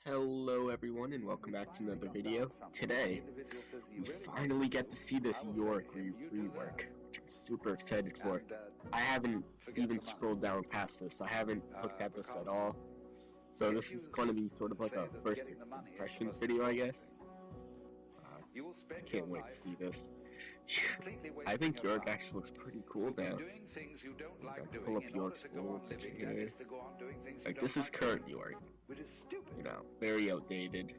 Hello everyone and welcome back to another video. Today, we finally get to see this Yorick rework, which I'm super excited for. I haven't even scrolled down past this, I haven't looked at this at all. So this is going to be sort of like a first impressions video, I guess. I can't wait to see this. I think Yorick actually looks pretty cool now. Pull up Yorick's old picture here. Like, this is current Yorick. You know, very outdated.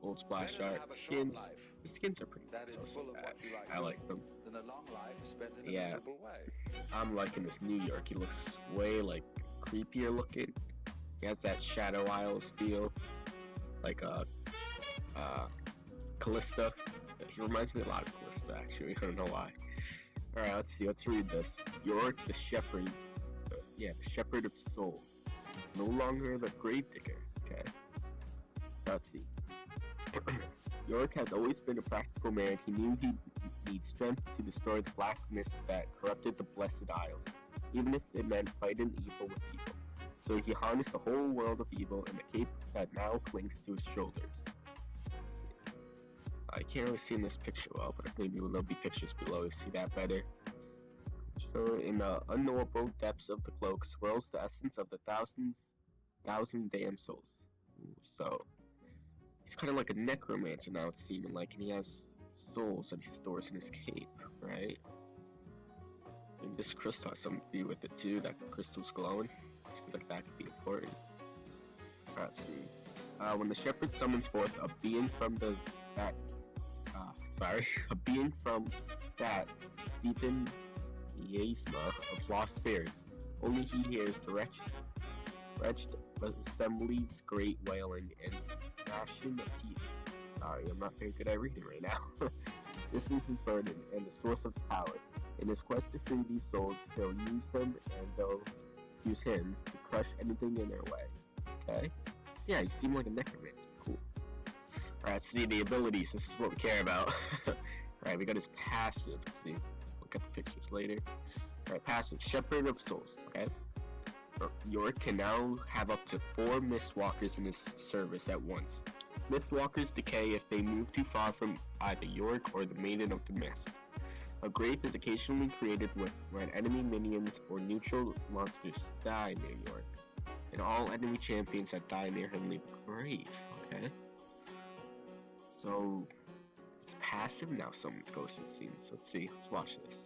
Old splash art. Skins. The skins are pretty so bad. I like them. Yeah. I'm liking this New York. He looks way, like, creepier looking. He has that Shadow Isles feel. Like, Callista. He reminds me a lot of Callista, actually. I don't know why. Alright, let's see. Let's read this. Yorick the Shepherd. The Shepherd of Souls. No longer the Gravedigger. Okay. Let's see. Yorick has always been a practical man. He knew he'd need strength to destroy the black mist that corrupted the Blessed Isles, even if it meant fighting evil with evil. So he harnessed the whole world of evil in the cape that now clings to his shoulders. I can't really see in this picture well, but maybe there'll be pictures below to see that better. So, in the unknowable depths of the cloak swirls the essence of the thousand damned souls. So, he's kind of like a necromancer now, it's seeming like, and he has souls that he stores in his cape, right? Maybe this crystal has something to do with it too, that crystal's glowing. I feel like that could be important. Let's see. When the shepherd summons forth a being from a being from that Stephen Miasma of lost spirits, only he hears the wretched assembly's great wailing and gnashing of teeth. Sorry, I'm not very good at reading right now. This is his burden and the source of his power. In his quest to free these souls, they'll use them and they'll use him to crush anything in their way. Okay? So yeah, he seemed like a necromancer. Cool. Alright, let's see the abilities. This is what we care about. Alright, we got his passive. Let's see. Look at the pictures later. Alright, passive. Shepherd of Souls. Okay? Yorick can now have up to 4 Mistwalkers in his service at once. Mistwalkers decay if they move too far from either Yorick or the Maiden of the Mist. A grave is occasionally created when enemy minions or neutral monsters die near Yorick. And all enemy champions that die near him leave a grave. Okay? So, it's passive now, someone's ghost it seems. Let's see, let's watch this.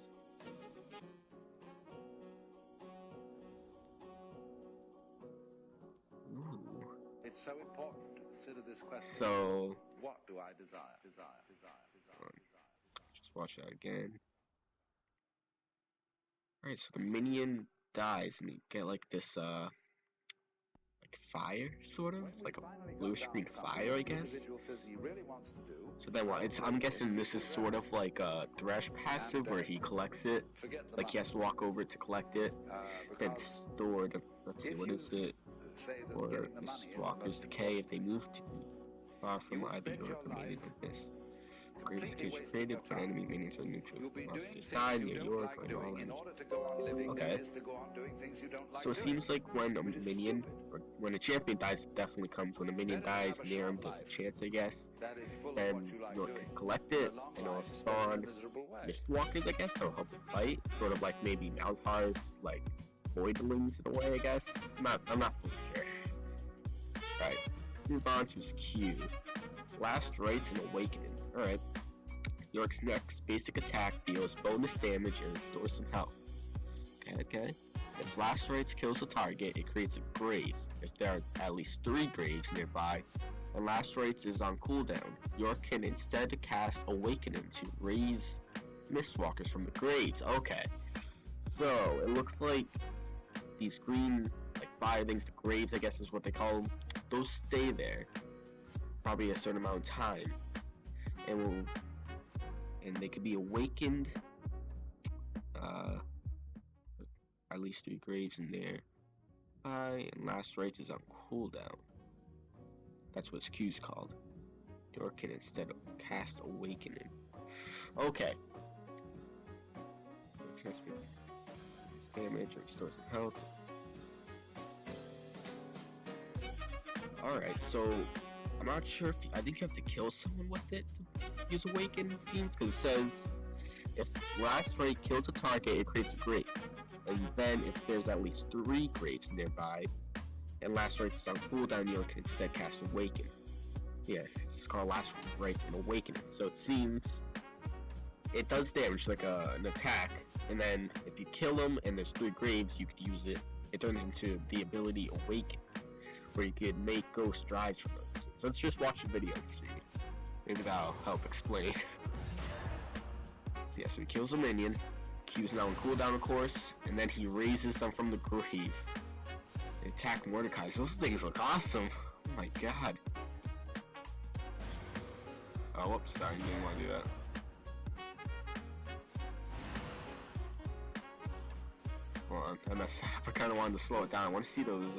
Ooh. It's so important to consider this question. So, what do I desire? Just watch that again. Alright, so the minion dies and you get like this, like fire, sort of? Like a blue screen fire, I guess? So then what? I'm guessing this is sort of like a Thresh passive where he collects it. Like he has to walk over to collect it. Then stored, let's see, what is it? Or Mistwalkers decay if they move too far from either Yorick or Maiden of this. Greatest cage created, but enemy minions are neutral. Monsters die near Yorick or all enemies. Okay. So it seems like when a minion, or when a champion dies, it definitely comes when a minion dies near him, take a chance, I guess. Then Yorick can collect it, and it'll spawn Mistwalkers, I guess, that'll help him fight. Sort of like maybe Malzhar's, like, voidlings in a way, I guess. I'm not fully sure. Alright, let's move on to his Q. Last Rites and Awakening. Alright. Yorick's next basic attack deals bonus damage and restores some health. Okay. If Last Rites kills a target, it creates a grave. If there are at least 3 graves nearby, and Last Rites is on cooldown, Yorick can instead cast Awakening to raise Mistwalkers from the graves. Okay. So, it looks like these green, like, fire things, the graves, I guess is what they call them, those stay there. Probably a certain amount of time, and they could be awakened. At least 3 graves in there. And Last Rites is on cooldown. That's what his Q's called. Yorick can instead cast Awakening. Okay. Damage, restores some health. Alright, so I'm not sure if I think you have to kill someone with it to use Awaken, it seems, because it says if last strike kills a target, it creates a grave. And then if there's at least 3 graves nearby, and last strike is on cooldown, you can instead cast Awaken. Yeah, it's called last strike and Awakening. So it seems it does damage like an attack, and then if you kill them and there's 3 graves, you could use it. It turns into the ability Awaken, where you could make ghost drives from those. So let's just watch the video and see. Maybe that'll help explain. So yeah, so he kills a minion. Q's now on cooldown, of course, and then he raises them from the grave. They attack Mordecai. Those things look awesome. Oh my god. Oh, whoops, I didn't want to do that. Hold on, I messed up. I kind of wanted to slow it down. I want to see those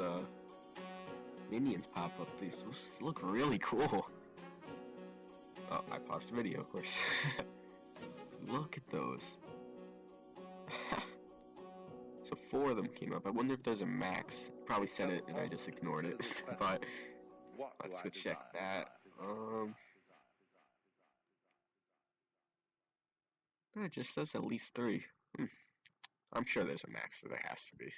minions pop up. These look really cool. Oh, I paused the video, of course. Look at those. So 4 of them came up. I wonder if there's a max. Probably said it and I just ignored it. But let's go check that. It just says at least 3. I'm sure there's a max, so there has to be.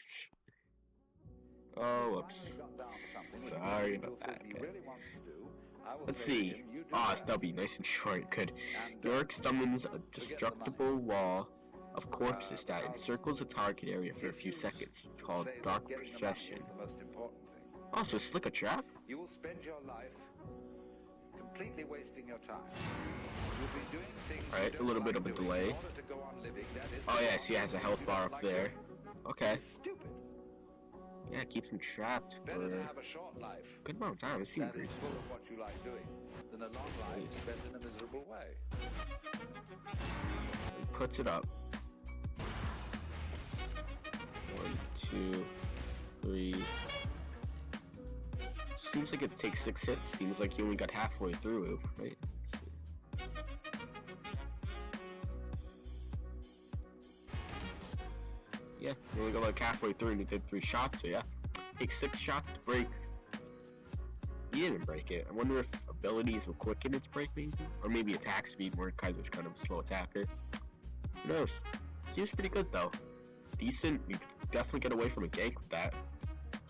Oh, whoops. Sorry about that. Okay. Let's see. Ah, it's W, nice and short. Good. Yorick summons a destructible wall of corpses that encircles a target area for a few seconds, called Dark Procession. Oh, so it's like a trap? You will spend your life completely wasting your time. You'll be doing things. Alright, a little bit of a delay. Oh yes, he has a health bar up there. Okay. Stupid. Yeah, it keeps him trapped for Better to have a short life. Good amount of time. It seems That is full of what you like doing, than a long life spent in a miserable way. He puts it up. 1, 2, 3. Seems like it takes 6 hits. Seems like he only got halfway through, right? Yeah, he only got like halfway through and he did 3 shots, so yeah. Takes 6 shots to break. He didn't break it. I wonder if abilities will quicken its break maybe? Or maybe attack speed, Mordecai's kind of a slow attacker. Who knows? Seems pretty good though. Decent, you could definitely get away from a gank with that.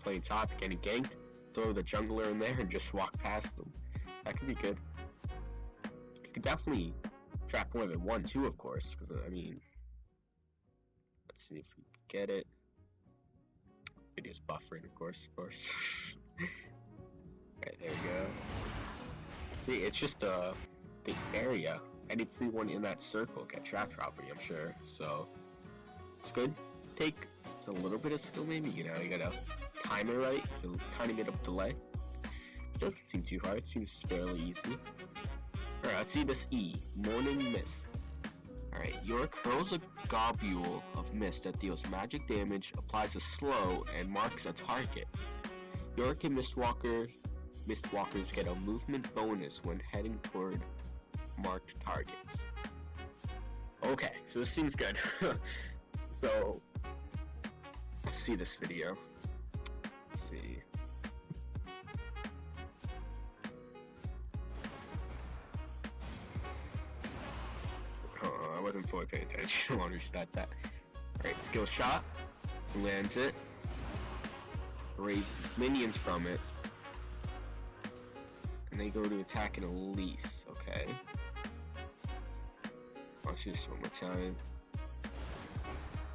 Playing top, getting ganked, throw the jungler in there and just walk past them. That could be good. You could definitely trap more than 1 too, of course, because I mean, let's see if we can get it. Video's buffering, of course. Right, there we go. See, it's just the area. Everyone in that circle get trapped properly, I'm sure. So it's good. It's a little bit of skill, maybe. You know, you gotta time it right. So a tiny bit of delay. It doesn't seem too hard. It seems fairly easy. All right, let's see this E. Morning Mist. Alright, Yorick hurls a globule of mist that deals magic damage, applies a slow, and marks a target. Yorick and Mistwalkers get a movement bonus when heading toward marked targets. Okay, so this seems good. So, let's see this video. Let's see. I wasn't fully paying attention. I want to restart that. Alright, skill shot. Lands it. Raise minions from it. And they go to attack an Elise. Okay. Let's do this one more time.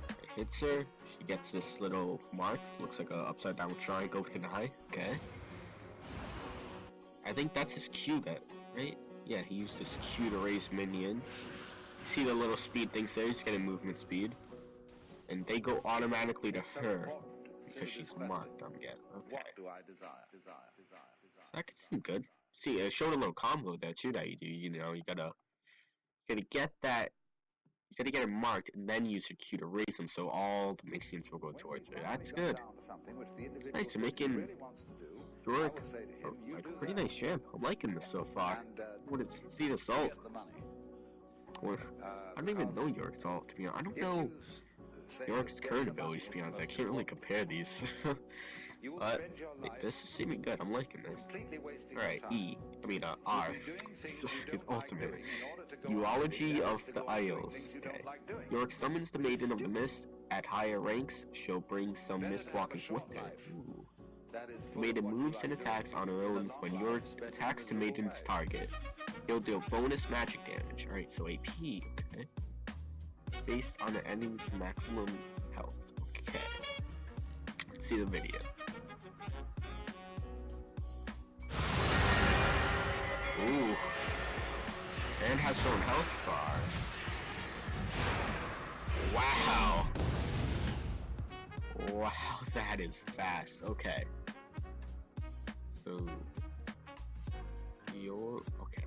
It hits her. She gets this little mark. Looks like an upside down triangle with an eye. Okay. I think that's his Q, right? Yeah, he used his Q to raise minions. See the little speed things there? He's getting movement speed. And they go automatically to her because she's marked, I'm guessing. Okay. What do I desire? That could seem good. See, it showed a little combo there too that you do. You know, you gotta get that. You gotta get it marked and then use your Q to raise them so all the minions will go towards her. That's good. It's nice. You're making Yorick like a pretty nice champ. I'm liking this so far. I want to see this ult. Or, I don't even know Yorick's ult, to be honest. I don't know Yorick's current abilities, to be honest. I can't really compare these. But this is seeming good. I'm liking this. Alright, R is ultimate. Eulogy of the Isles. Okay. Yorick summons the Maiden of the Mist. At higher ranks, she'll bring some Mistwalkers with her. Ooh. The Maiden moves and attacks on her own. When Yorick attacks the Maiden's target, he'll deal bonus magic damage. Alright, so AP, okay. Based on the ending's maximum health. Okay. Let's see the video. Ooh. And has her own health bar. Wow. Wow, that is fast. Okay. So okay.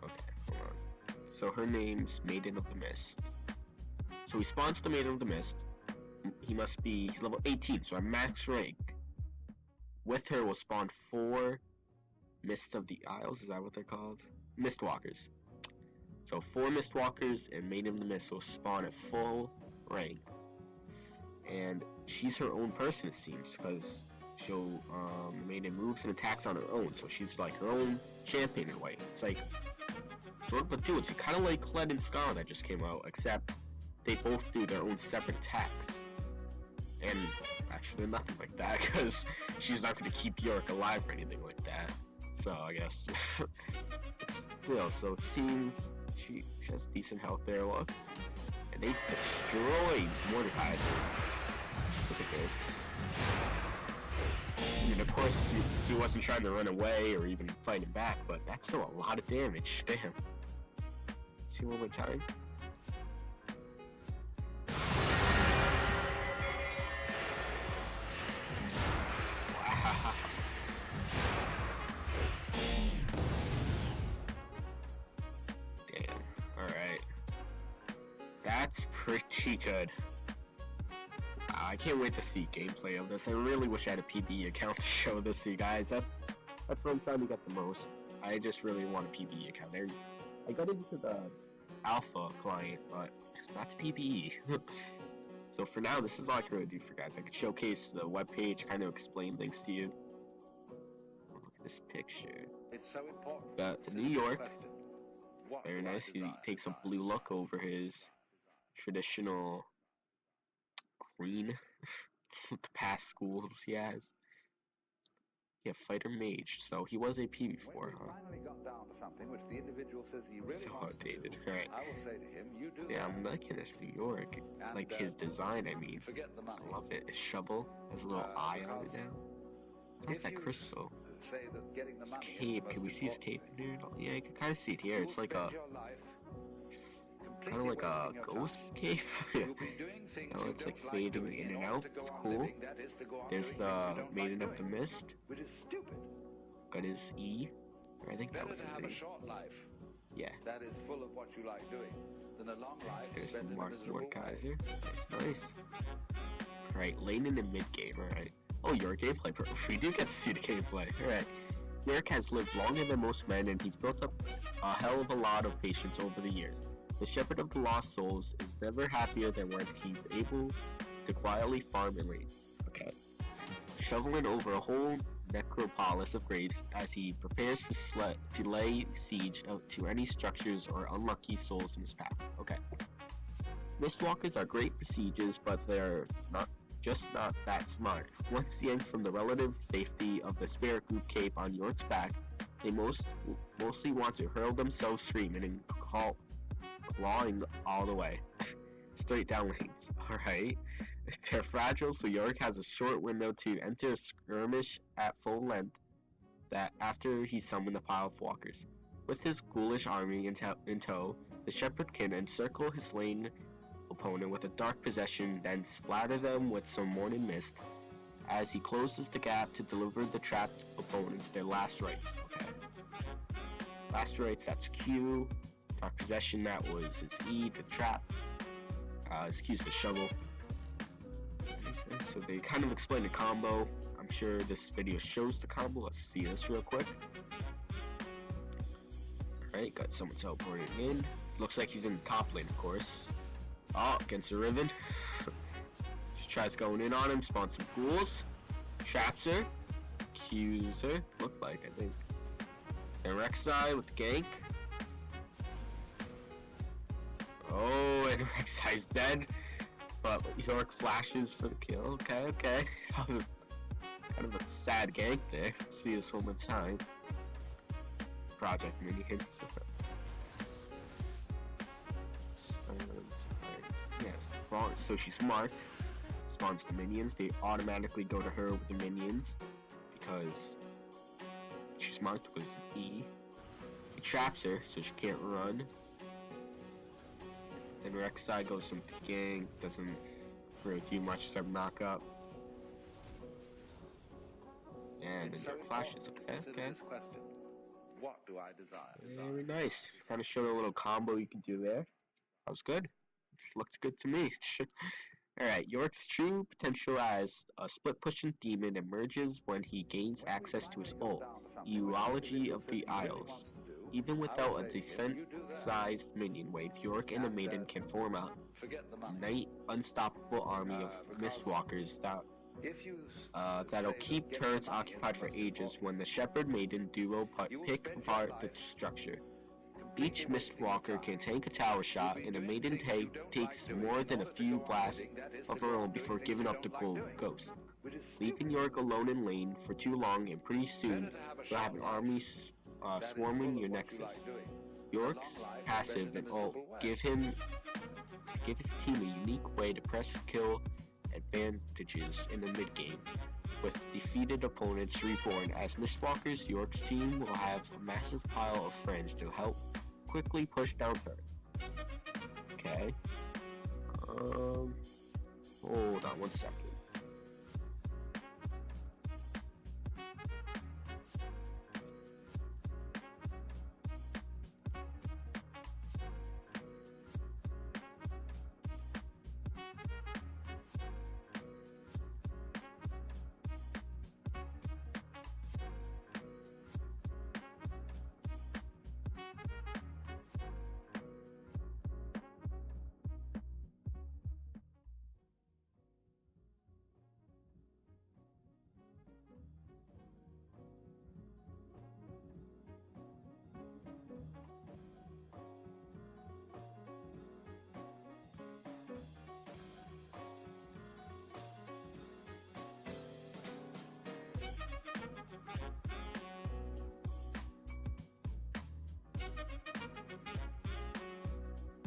Okay, hold on. So her name's Maiden of the Mist. So he spawns the Maiden of the Mist. He's level 18, so I'm max rank. With her will spawn 4 Mists of the Isles, is that what they're called? Mistwalkers. So 4 Mistwalkers and Maiden of the Mist will spawn at full rank. And she's her own person, it seems, because she'll Maiden moves and attacks on her own, so she's like her own champion in a way. It's like sort of a duo. It's kind of like Kled and Scar that just came out, except they both do their own separate attacks. And actually nothing like that, because she's not going to keep Yorick alive or anything like that. So I guess still, so it seems she has decent health there. Look, and they destroyed Mordecai. Look at this. I mean, of course, he wasn't trying to run away or even fighting back, but that's still a lot of damage. Damn. See one more time. That's pretty good. Wow, I can't wait to see gameplay of this. I really wish I had a PBE account to show this to you guys. That's what I'm trying to get the most. I just really want a PBE account. I got into the alpha client, but not the PBE. So for now, this is all I can really do for you guys. I could showcase the webpage, kind of explain things to you. Look at this picture. It's so important. Got the New York. Very nice. He takes a blue look over his traditional green with the past schools he has. Yeah, fighter mage. So he was AP before, huh? So outdated. Alright. Yeah, I'm liking this New York. Like his design, I mean. I love it. His shovel has a little eye on it now. That's that crystal. His cape. Can we see his cape in here? Yeah, you can kind of see it here. It's like a kind of like a ghost cape. Oh, it's like fading in and out. It's cool. There's the Maiden of the Mist. Got his E. I think that was his E. Yeah. There's the Mordekaiser. Nice. Alright, lane in the mid game, alright. Oh, your gameplay. We do get to see the gameplay. Alright. Yorick has lived longer than most men, and he's built up a hell of a lot of patience over the years. The Shepherd of the Lost Souls is never happier than when he's able to quietly farm and raid. Okay. Shoveling over a whole necropolis of graves as he prepares to lay siege to any structures or unlucky souls in his path. Okay. Mistwalkers are great for sieges, but they're not that smart. Once yanked from the relative safety of the Spirit Group cape on Yorick's back, they mostly want to hurl themselves screaming and clawing all the way. Straight down lanes. Alright. They're fragile, so Yorick has a short window to enter a skirmish at full length that after he summoned a pile of walkers. With his ghoulish army in tow, the Shepherd can encircle his slain opponent with a dark possession, then splatter them with some morning mist as he closes the gap to deliver the trapped opponents their last rites. Okay. Last rites, that's Q. Dark possession, that was his E, the trap. His Q's the shovel. So they kind of explain the combo. I'm sure this video shows the combo. Let's see this real quick. Alright, got someone teleporting in. Looks like he's in the top lane, of course. Oh, against a Riven. She tries going in on him, spawns some ghouls. Traps her. Qs her. Looked like, I think. And Rek'Sai with the gank. Oh, and Rek'Sai's dead. But Yorick flashes for the kill. Okay. That was kind of a sad gank there. Let's see this one more time. Project mini hits. Yes, so she's marked. Spawns the minions. They automatically go to her with the minions because she's marked with E. He traps her so she can't run. Then Rek'Sai goes some gank, doesn't really do much except knock up. And then Yorick flashes. Okay. What do I desire? Very nice. Kind of showed a little combo you can do there. That was good. Looks good to me. Alright, Yorick's true potential as a split-pushing demon emerges when he gains access to his ult, Eulogy of the Isles. Even without a decent-sized minion wave, Yorick and the Maiden can form a night unstoppable army of Mistwalkers that'll keep turrets occupied for ages when the Shepherd Maiden duo pick apart the structure. Each Mistwalker can tank a tower shot, and a Maiden takes more than a few blasts of her own before giving up the ghost. Leaving Yorick alone in lane for too long, and pretty soon you'll have an army swarming your nexus. Yorick's passive and ult give his team a unique way to press kill advantages in the mid-game. With defeated opponents reborn as Mistwalkers, Yorick's team will have a massive pile of friends to help quickly push down turrets. Okay. Hold on 1 second.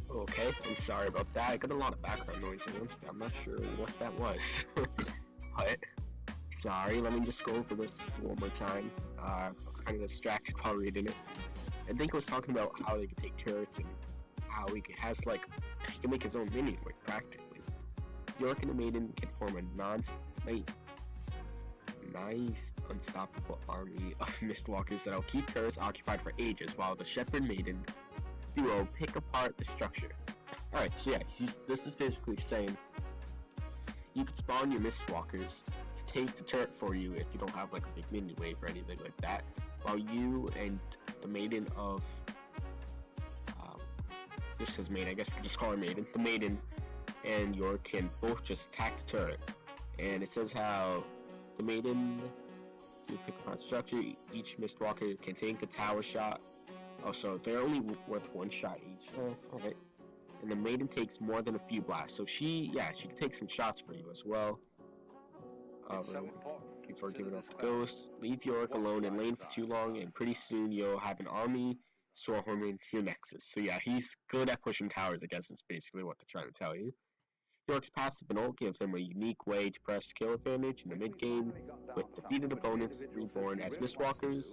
Okay, I'm sorry about that. I got a lot of background noise once. I'm not sure what that was. But, sorry, let me just go over this one more time. I was kind of distracted while reading it. I think I was talking about how they could take turrets and how he has, he can make his own minion, practically. Yorick and the Maiden can form a nice, unstoppable army of Mistwalkers that'll keep turrets occupied for ages, while the Shepherd Maiden duo pick apart the structure. Alright, so yeah, this is basically saying you could spawn your Mistwalkers to take the turret for you if you don't have a big minion wave or anything like that, while you and the Maiden of this says Maiden, I guess we'll just call her Maiden. The Maiden and Yorick can both just attack the turret. And it says how the Maiden do pick apart the structure, each Mistwalker can take a tower shot. Oh, so they're only worth one shot each. Alright. And the Maiden takes more than a few blasts. So she can take some shots for you as well. Before giving up the ghost. Leave Yorick alone in lane for too long, and pretty soon you'll have an army swarming your nexus. So yeah, he's good at pushing towers, I guess is basically what they're trying to tell you. Yorick's passive and ult gives him a unique way to press kill advantage in the mid-game, with defeated opponents reborn as Mistwalkers.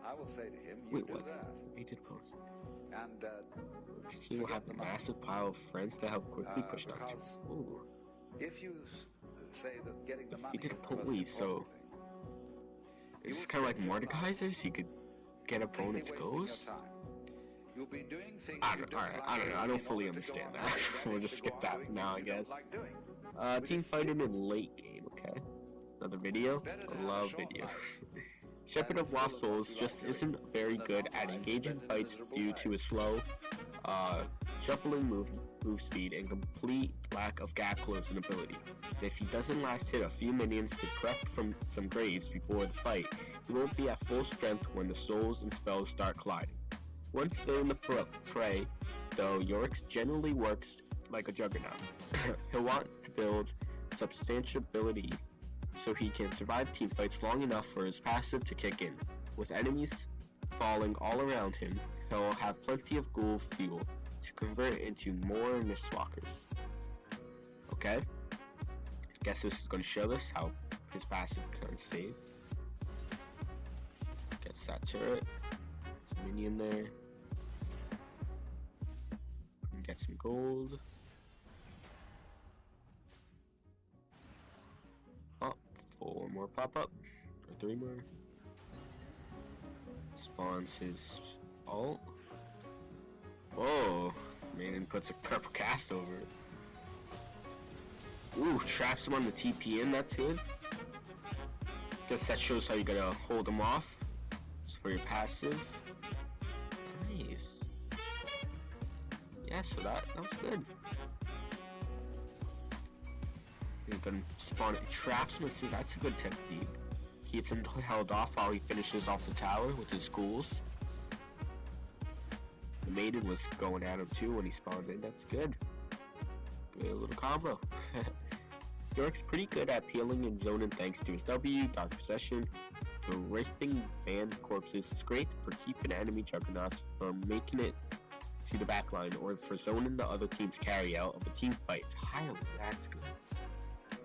I will say to him, wait, what? Defeated opponents. And he will have a massive pile of friends to help quickly push down to. Ooh. If you say that getting the money defeated opponents, so it's kind of like Mordekaiser's. You could get opponents' ghosts. I don't know. I don't fully understand that. We'll just skip that for now, I guess. Team fighting in late game. Okay. Another video. I love videos. Shepherd of Lost Souls just isn't very good at engaging fights due to his slow shuffling move speed, and complete lack of gap closing ability. And if he doesn't last hit a few minions to prep from some graves before the fight, he won't be at full strength when the souls and spells start colliding. Once they're in the fray, though, Yorick generally works like a juggernaut. He'll want to build substantiability so he can survive teamfights long enough for his passive to kick in. With enemies falling all around him, he'll have plenty of ghoul fuel to convert into more Mistwalkers. Okay, guess this is going to show us how his passive kind of saves. Gets that turret, some minion there, get some gold. Oh, 4 more pop up, or 3 more. Spawns his ult. Whoa, Maiden puts a purple cast over it. Ooh, traps him on the TP in, that's good. Guess that shows how you gotta hold him off. It's for your passive. Nice. Yeah, so that was good. You're gonna spawn it, traps him, see, that's a good technique. Keeps him held off while he finishes off the tower with his ghouls. The Maiden was going at him too when he spawns in, that's good. Good little combo. Yorick's pretty good at peeling and zoning thanks to his W, Dark Possession. The Wraithing Band Corpses is great for keeping enemy juggernauts from making it to the backline or for zoning the other team's carry out of a team fight. Highly, that's good.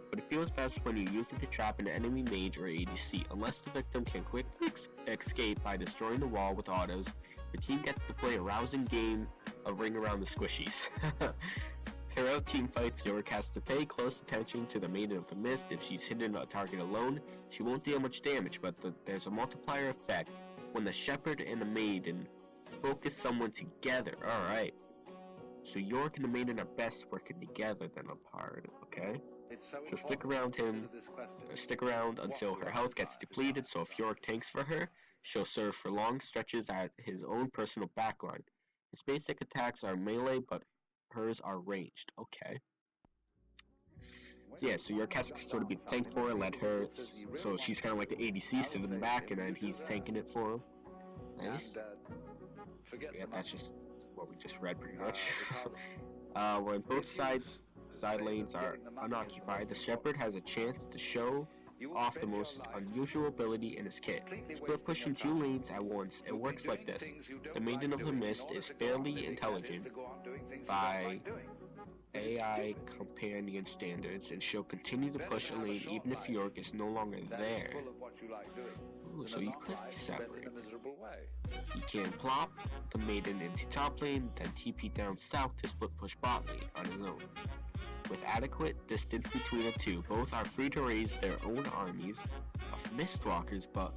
But it feels best when you use it to trap an enemy mage or ADC. Unless the victim can quickly escape by destroying the wall with autos, the team gets to play a rousing game of Ring Around the Squishies. Throughout team fights, Yorick has to pay close attention to the Maiden of the Mist. If she's hitting a target alone, she won't deal much damage, but there's a multiplier effect when the Shepherd and the Maiden focus someone together. Alright, so Yorick and the Maiden are best working together than apart, okay? So stick around until her health gets depleted, so if Yorick tanks for her, she'll serve for long stretches at his own personal backline. His basic attacks are melee, but hers are ranged. Okay. So yeah, so Yorick has to sort of be the tank for her, let her, so she's kind of like the ADC sitting in the back, and then he's tanking it for him. Nice. Yeah, that's just what we just read pretty much. When both side lanes are unoccupied, the Shepherd has a chance to show off the most unusual ability in his kit. Split pushing 2 lanes at once. It works like this. The Maiden of the Mist is fairly intelligent by AI companion standards, and she'll continue to push a lane even if Yorick is no longer there. Ooh, so you could separate. He can plop the Maiden into top lane, then TP down south to split push bot lane on his own. With adequate distance between the two, both are free to raise their own armies of Mistwalkers, but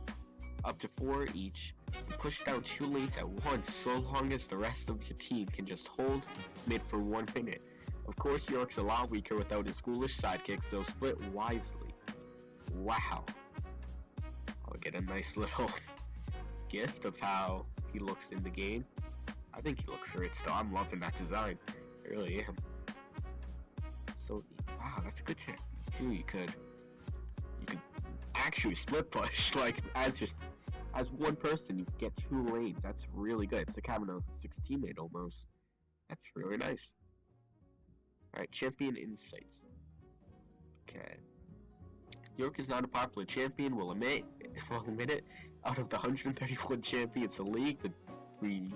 up to 4 each, and push down 2 lanes at once so long as the rest of your team can just hold mid for 1 minute. Of course, Yorick's a lot weaker without his ghoulish sidekicks, so split wisely. Wow. I'll get a nice little gift of how he looks in the game. I think he looks great still. I'm loving that design. I really am. So, wow, that's a good trick. Too, you could actually split push, like, as one person, you could get 2 lanes. That's really good. It's like having a 6 teammate almost. That's really nice. Alright, champion insights. Okay. Yorick is not a popular champion, we'll admit it. Out of the 131 champions in the league, the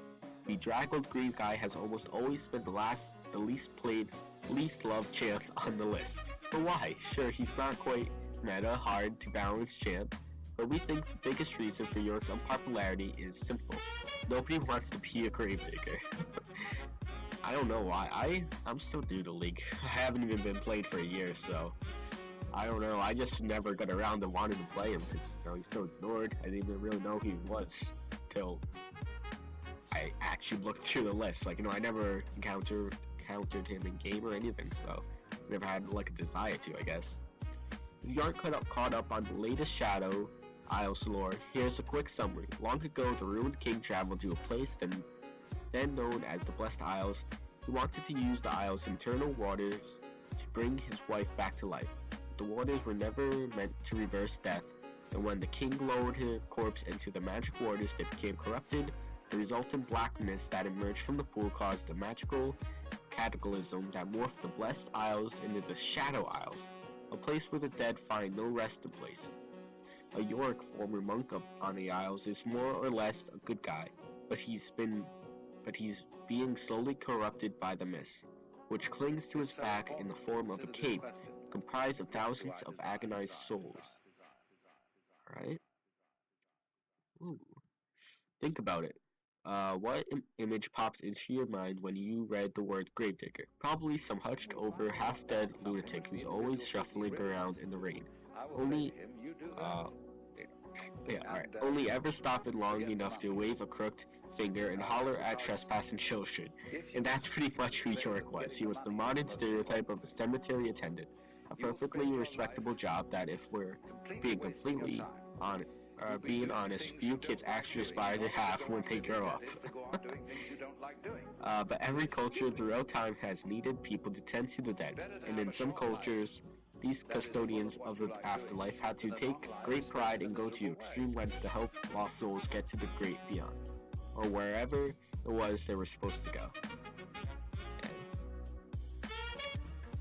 bedraggled green guy has almost always been the least played, least loved champ on the list. But why? Sure, he's not quite meta, hard to balance champ, but we think the biggest reason for Yorick's unpopularity is simple. Nobody wants to be a gravedigger. I don't know why. I'm still new to League. I haven't even been played for a year, so I don't know. I just never got around to wanting to play him because he's so ignored. I didn't even really know who he was till I actually looked through the list. Like, I never encountered him in game or anything, so never had like a desire to, I guess. If you aren't caught up on the latest Shadow Isles lore, here's a quick summary. Long ago, the Ruined King traveled to a place then known as the Blessed Isles. He wanted to use the Isle's internal waters to bring his wife back to life. The waters were never meant to reverse death, and when the king lowered her corpse into the magic waters, they became corrupted. The resultant black mist that emerged from the pool caused a magical cataclysm that morphed the Blessed Isles into the Shadow Isles, a place where the dead find no resting place. A Yorick, former monk on the Isles, is more or less a good guy, but he's being slowly corrupted by the mist, which clings to his back in the form of a cape comprised of thousands of agonized souls. Alright? Ooh. Think about it. What image pops into your mind when you read the word gravedigger? Probably some hunched over, half-dead lunatic who's always shuffling around in the rain. Only ever stopping long enough to wave a crooked finger and holler at trespassing children. And that's pretty much who Yorick was. He was the modern stereotype of a cemetery attendant. A perfectly respectable job that, if we're being completely honest, few kids actually aspire to have when they grow up. But every culture throughout time has needed people to tend to the dead, and in some cultures, these custodians of the afterlife had to take great pride and go to extreme lengths to help lost souls get to the great beyond, or wherever it was they were supposed to go.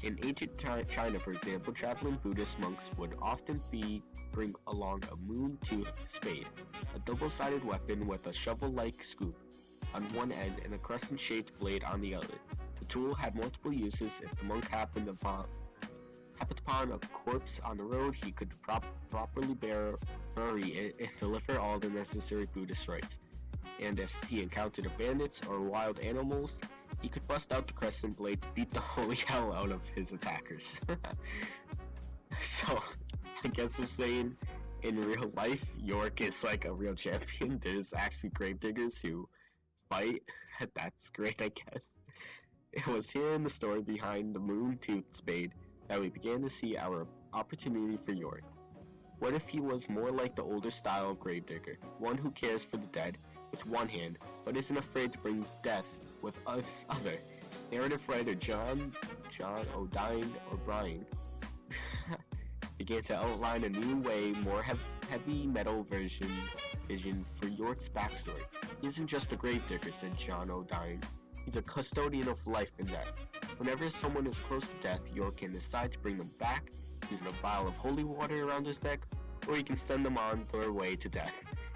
In ancient China, for example, traveling Buddhist monks would often bring along a moon-toothed spade, a double-sided weapon with a shovel-like scoop on one end and a crescent-shaped blade on the other. The tool had multiple uses. If the monk happened upon a corpse on the road, he could properly bury it and deliver all the necessary Buddhist rites. And if he encountered bandits or wild animals, he could bust out the crescent blade to beat the holy hell out of his attackers. So, I guess we're saying in real life, Yorick is like a real champion. There's actually gravediggers who fight. That's great, I guess. It was here in the story behind the moon-toothed spade that we began to see our opportunity for Yorick. What if he was more like the older style of gravedigger, one who cares for the dead with one hand, but isn't afraid to bring death with us other? Narrative writer John O'Brien began to outline a new way, more heavy metal vision for Yorick's backstory. He isn't just a gravedigger, said John O'Brien. He's a custodian of life and death. Whenever someone is close to death, Yorick can decide to bring them back using a vial of holy water around his neck, or he can send them on their way to death.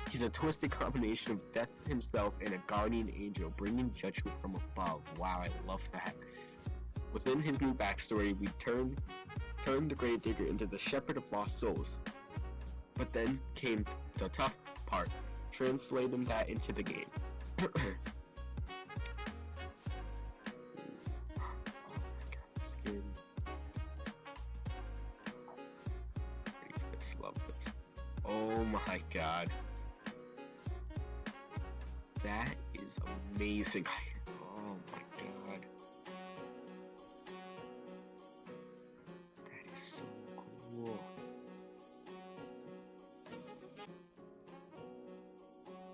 He's a twisted combination of death himself and a guardian angel, bringing judgment from above. Wow, I love that. Within his new backstory, we turned the gravedigger into the shepherd of lost souls. But then came the tough part, translating that into the game. Oh my god. That is amazing. Oh my god. That is so cool.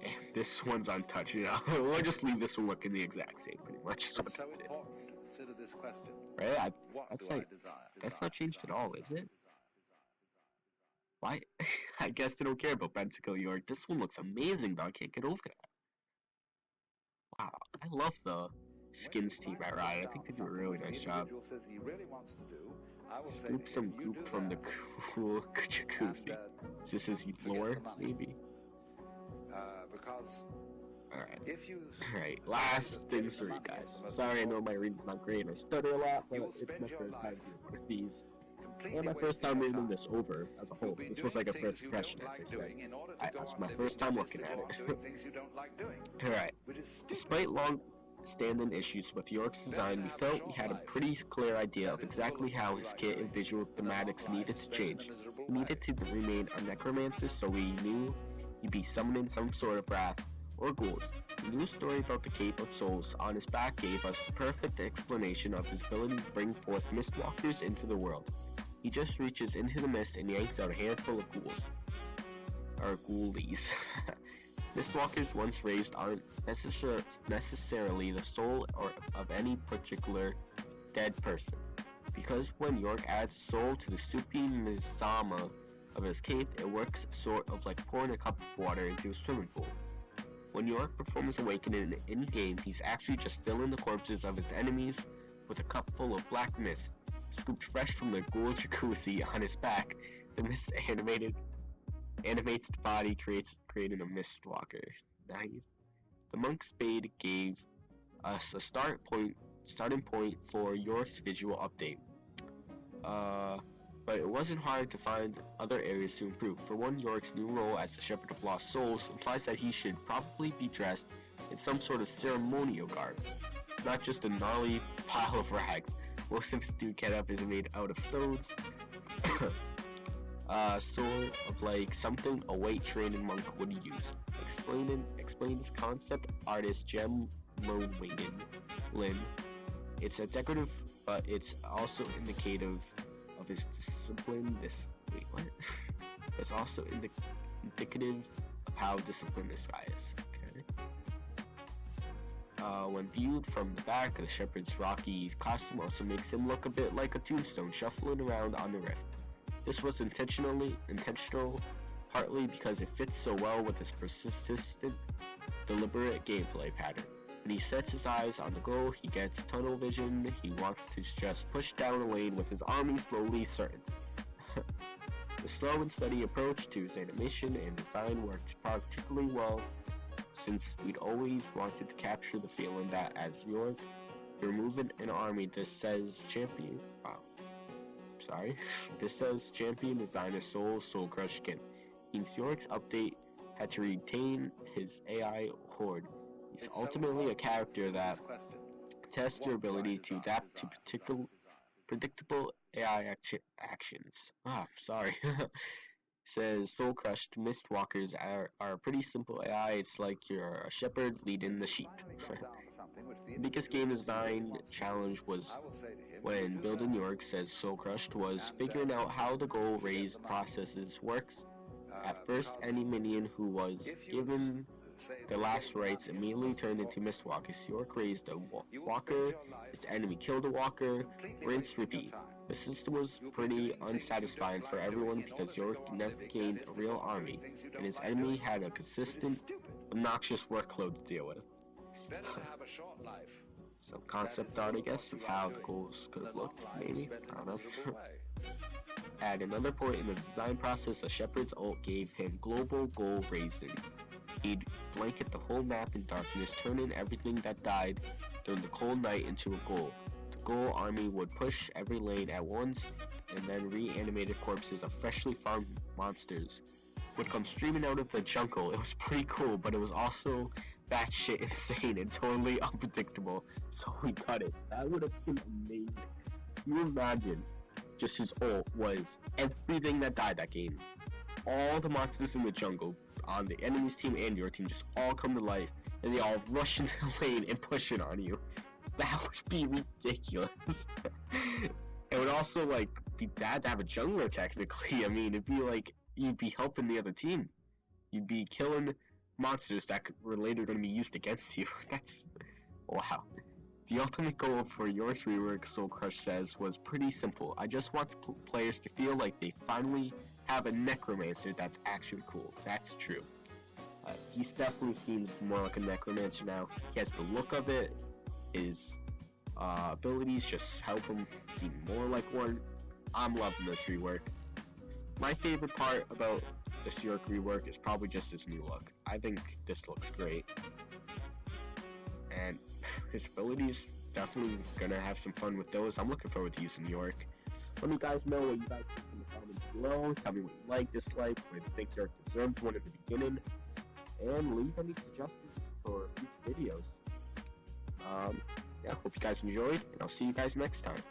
And this one's untouched, you know. We'll just leave this one looking the exact same, pretty much. So it's so important to consider this question. Right? That's That's not changed at all, is it? Why? I guess they don't care about Benticle Yorick. This one looks amazing, though. I can't get over that. Wow, I love the skins team at Riot. I think they do a really nice job. Scoop some goop from the cool jacuzzi. Is this his lore, maybe? Alright, last thing 3, guys. Sorry, I know my reading's not great and I stutter a lot, but it's my first time dealing with these. And my first time reading this over as a whole. This was like a first impression, as I said. That's my first time looking at it. Alright. Despite long-standing issues with Yorick's design, we felt we had a pretty clear idea of exactly how his kit and visual thematics needed to change. He needed to remain a necromancer, so we knew he'd be summoning some sort of wrath or ghouls. The new story about the Cape of Souls on his back gave us the perfect explanation of his ability to bring forth mistwalkers into the world. He just reaches into the mist and yanks out a handful of ghouls. Or ghoulies. Mistwalkers once raised aren't necessarily the soul of any particular dead person, because when Yorick adds a soul to the soupy mizama of his cape, it works sort of like pouring a cup of water into a swimming pool. When Yorick performs Awakening in-game, he's actually just filling the corpses of his enemies with a cup full of black mist, scooped fresh from the ghoul jacuzzi on his back. The mist animates the body, creating a mistwalker. Nice. The Monk's Spade gave us a starting point for Yorick's visual update. But it wasn't hard to find other areas to improve. For one, Yorick's new role as the Shepherd of Lost Souls implies that he should probably be dressed in some sort of ceremonial garb, not just a gnarly pile of rags. Most of his new getup is made out of stones, sort of like something a weight-training monk would use. Explains concept artist Jem Lin. It's a decorative, but it's also indicative of his discipline. It's also indicative of how disciplined this guy is. Okay. When viewed from the back, the shepherd's rocky costume also makes him look a bit like a tombstone shuffling around on the rift. This was intentional, partly because it fits so well with his persistent, deliberate gameplay pattern. When he sets his eyes on the goal, he gets tunnel vision. He wants to just push down the lane with his army slowly certain. The slow and steady approach to his animation and design worked particularly well, since we'd always wanted to capture the feeling that as Yorick, you're moving an army. This says champion designer soul crush skin. Means Yorick's update had to retain his AI horde. He's ultimately a character that tests your ability to adapt to predictable AI actions. Says Soul Crushed Mistwalkers are a pretty simple AI. It's like you're a shepherd leading the sheep. The biggest game design challenge was when building Yorick, says Soul Crushed, was figuring out how the goal raise processes works. At first, any minion who was given the last rites immediately turned into Mistwalkers. Yorick raised a walker, his enemy killed a walker, rinse, repeat. The system was pretty unsatisfying for everyone because Yorick never gained a real army, and his enemy had a consistent, obnoxious workload to deal with. Some concept art, I guess, of how the goals could have looked, maybe? I don't know. At another point in the design process, the Shepherd's ult gave him global goal raising. He'd blanket the whole map in darkness, turning everything that died during the cold night into a goal. The goal army would push every lane at once, and then reanimated corpses of freshly farmed monsters would come streaming out of the jungle. It was pretty cool, but it was also batshit insane and totally unpredictable, so we cut it. That would have been amazing. Can you imagine? Just his ult was everything that died that game. All the monsters in the jungle on the enemy's team and your team just all come to life, and they all rush into the lane and push it on you. That would be ridiculous. It would also be bad to have a jungler technically. I mean, it'd be like you'd be helping the other team. You'd be killing monsters that were later going to be used against you. That's wow. The ultimate goal for Yorick's rework, Soul Crush says, was pretty simple. I just want players to feel like they finally have a necromancer that's actually cool. That's true. He definitely seems more like a necromancer now. He has the look of it. His abilities just help him seem more like one. I'm loving this rework. My favorite part about this Yorick rework is probably just his new look. I think this looks great. And his abilities, definitely gonna have some fun with those. I'm looking forward to using Yorick. Let me guys know what you guys think in the comments below. Tell me what you like, dislike, what you think Yorick deserved one at the beginning. And leave any suggestions for future videos. Yeah, hope you guys enjoyed, and I'll see you guys next time.